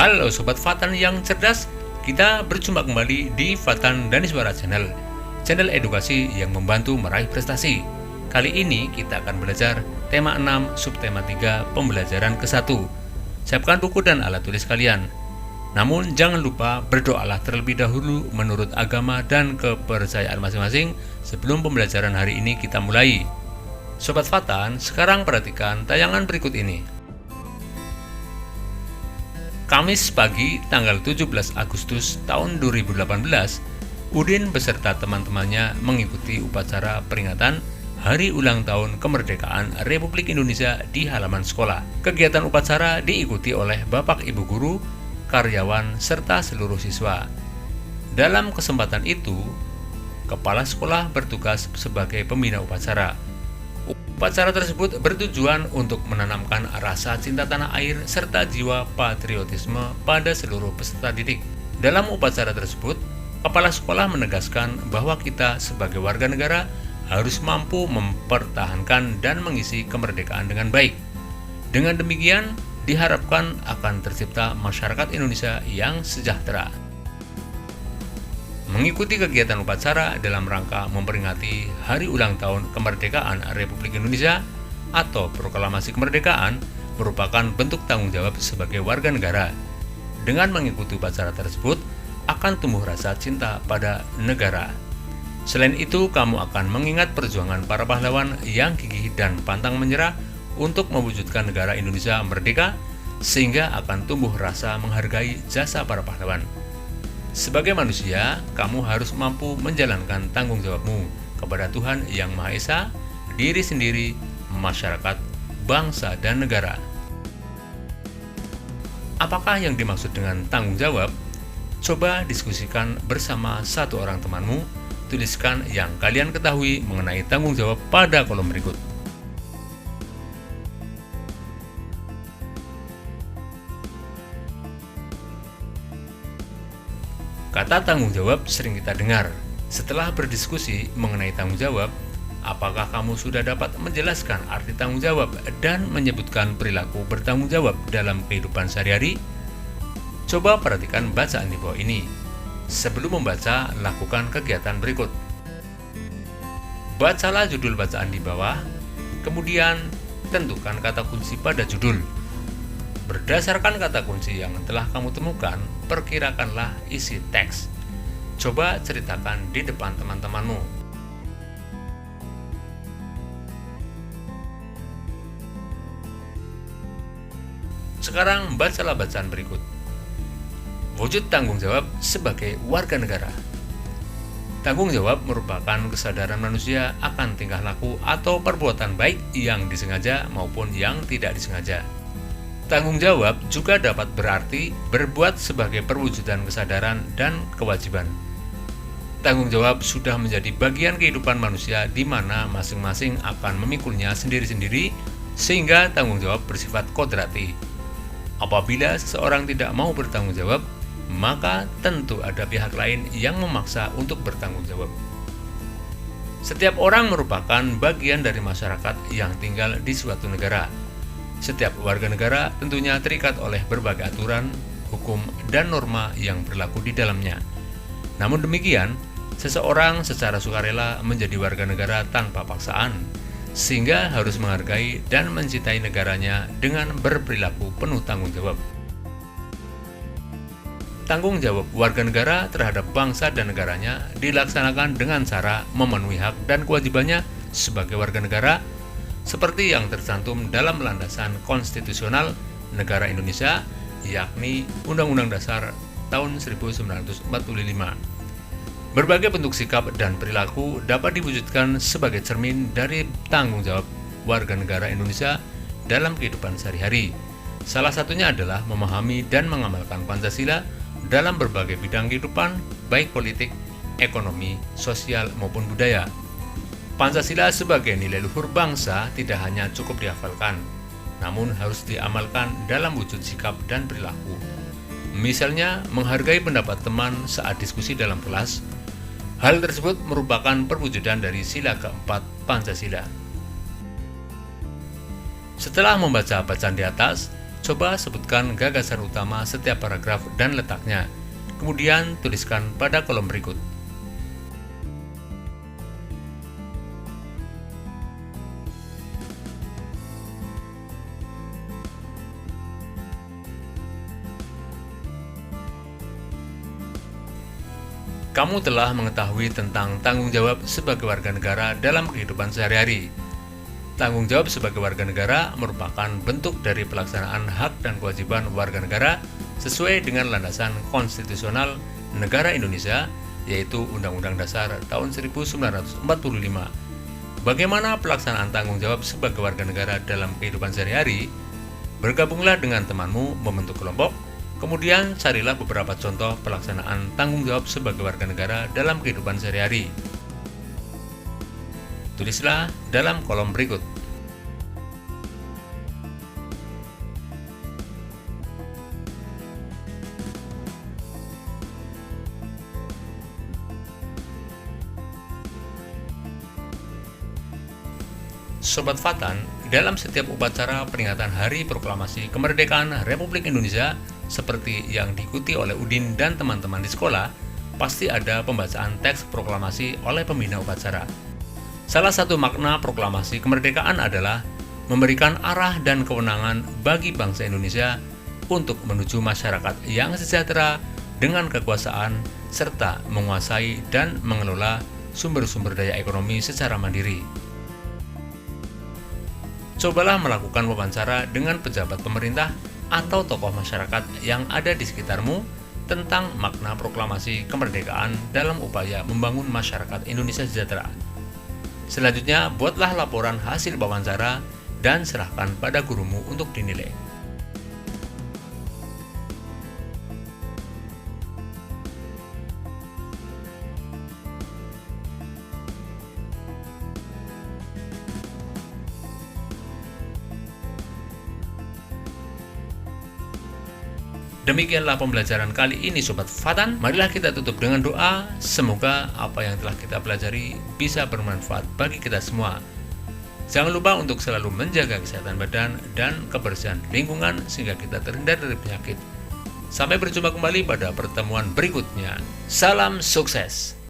Halo Sobat Fatan yang cerdas, kita berjumpa kembali di Fatan Daniswara Channel, channel edukasi yang membantu meraih prestasi. Kali ini kita akan belajar tema 6, subtema 3, pembelajaran ke-1. Siapkan buku dan alat tulis kalian. Namun jangan lupa berdoalah terlebih dahulu menurut agama dan kepercayaan masing-masing sebelum pembelajaran hari ini kita mulai. Sobat Fatan, sekarang perhatikan tayangan berikut ini. Kamis pagi tanggal 17 Agustus tahun 2018, Udin beserta teman-temannya mengikuti upacara peringatan Hari Ulang Tahun Kemerdekaan Republik Indonesia di halaman sekolah. Kegiatan upacara diikuti oleh Bapak Ibu Guru, karyawan, serta seluruh siswa. Dalam kesempatan itu, Kepala Sekolah bertugas sebagai pembina upacara. Upacara tersebut bertujuan untuk menanamkan rasa cinta tanah air serta jiwa patriotisme pada seluruh peserta didik. Dalam upacara tersebut, Kepala Sekolah menegaskan bahwa kita sebagai warga negara harus mampu mempertahankan dan mengisi kemerdekaan dengan baik. Dengan demikian, diharapkan akan tercipta masyarakat Indonesia yang sejahtera. Mengikuti kegiatan upacara dalam rangka memperingati Hari Ulang Tahun Kemerdekaan Republik Indonesia atau Proklamasi Kemerdekaan merupakan bentuk tanggung jawab sebagai warga negara. Dengan mengikuti upacara tersebut, akan tumbuh rasa cinta pada negara. Selain itu, kamu akan mengingat perjuangan para pahlawan yang gigih dan pantang menyerah untuk mewujudkan negara Indonesia merdeka, sehingga akan tumbuh rasa menghargai jasa para pahlawan. Sebagai manusia, kamu harus mampu menjalankan tanggung jawabmu kepada Tuhan Yang Maha Esa, diri sendiri, masyarakat, bangsa, dan negara. Apakah yang dimaksud dengan tanggung jawab? Coba diskusikan bersama satu orang temanmu. Tuliskan yang kalian ketahui mengenai tanggung jawab pada kolom berikut. Kata tanggung jawab sering kita dengar. Setelah berdiskusi mengenai tanggung jawab, apakah kamu sudah dapat menjelaskan arti tanggung jawab dan menyebutkan perilaku bertanggung jawab dalam kehidupan sehari-hari? Coba perhatikan bacaan di bawah ini. Sebelum membaca, lakukan kegiatan berikut. Bacalah judul bacaan di bawah, kemudian tentukan kata kunci pada judul. Berdasarkan kata kunci yang telah kamu temukan, perkirakanlah isi teks. Coba ceritakan di depan teman-temanmu. Sekarang bacalah bacaan berikut. Wujud tanggung jawab sebagai warga negara. Tanggung jawab merupakan kesadaran manusia akan tingkah laku atau perbuatan baik yang disengaja maupun yang tidak disengaja. Tanggung jawab juga dapat berarti berbuat sebagai perwujudan kesadaran dan kewajiban. Tanggung jawab sudah menjadi bagian kehidupan manusia di mana masing-masing akan memikulnya sendiri-sendiri, sehingga tanggung jawab bersifat kodrati. Apabila seseorang tidak mau bertanggung jawab, maka tentu ada pihak lain yang memaksa untuk bertanggung jawab. Setiap orang merupakan bagian dari masyarakat yang tinggal di suatu negara. Setiap warga negara tentunya terikat oleh berbagai aturan, hukum, dan norma yang berlaku di dalamnya. Namun demikian, seseorang secara sukarela menjadi warga negara tanpa paksaan, sehingga harus menghargai dan mencintai negaranya dengan berperilaku penuh tanggung jawab. Tanggung jawab warga negara terhadap bangsa dan negaranya dilaksanakan dengan cara memenuhi hak dan kewajibannya sebagai warga negara, seperti yang tercantum dalam landasan konstitusional negara Indonesia, yakni Undang-Undang Dasar tahun 1945. Berbagai bentuk sikap dan perilaku dapat diwujudkan sebagai cermin dari tanggung jawab warga negara Indonesia dalam kehidupan sehari-hari. Salah satunya adalah memahami dan mengamalkan Pancasila dalam berbagai bidang kehidupan, baik politik, ekonomi, sosial, maupun budaya. Pancasila sebagai nilai luhur bangsa tidak hanya cukup dihafalkan, namun harus diamalkan dalam wujud sikap dan perilaku. Misalnya, menghargai pendapat teman saat diskusi dalam kelas. Hal tersebut merupakan perwujudan dari sila keempat Pancasila. Setelah membaca bacaan di atas, Coba sebutkan gagasan utama setiap paragraf dan letaknya. Kemudian tuliskan pada kolom berikut. Kamu telah mengetahui tentang tanggung jawab sebagai warga negara dalam kehidupan sehari-hari. Tanggung jawab sebagai warga negara merupakan bentuk dari pelaksanaan hak dan kewajiban warga negara sesuai dengan landasan konstitusional negara Indonesia, yaitu Undang-Undang Dasar tahun 1945. Bagaimana pelaksanaan tanggung jawab sebagai warga negara dalam kehidupan sehari-hari? Bergabunglah dengan temanmu membentuk kelompok, kemudian carilah beberapa contoh pelaksanaan tanggung jawab sebagai warga negara dalam kehidupan sehari-hari. Tulislah dalam kolom berikut. Sobat Fatan, dalam setiap upacara peringatan Hari Proklamasi Kemerdekaan Republik Indonesia seperti yang diikuti oleh Udin dan teman-teman di sekolah, pasti ada pembacaan teks proklamasi oleh pembina upacara. Salah satu makna proklamasi kemerdekaan adalah memberikan arah dan kewenangan bagi bangsa Indonesia untuk menuju masyarakat yang sejahtera dengan kekuasaan serta menguasai dan mengelola sumber-sumber daya ekonomi secara mandiri. Cobalah melakukan wawancara dengan pejabat pemerintah atau tokoh masyarakat yang ada di sekitarmu tentang makna proklamasi kemerdekaan dalam upaya membangun masyarakat Indonesia sejahtera. Selanjutnya, buatlah laporan hasil wawancara dan serahkan pada gurumu untuk dinilai. Demikianlah pembelajaran kali ini Sobat Fatan. Marilah kita tutup dengan doa. Semoga apa yang telah kita pelajari bisa bermanfaat bagi kita semua. Jangan lupa untuk selalu menjaga kesehatan badan dan kebersihan lingkungan sehingga kita terhindar dari penyakit. Sampai berjumpa kembali pada pertemuan berikutnya. Salam sukses.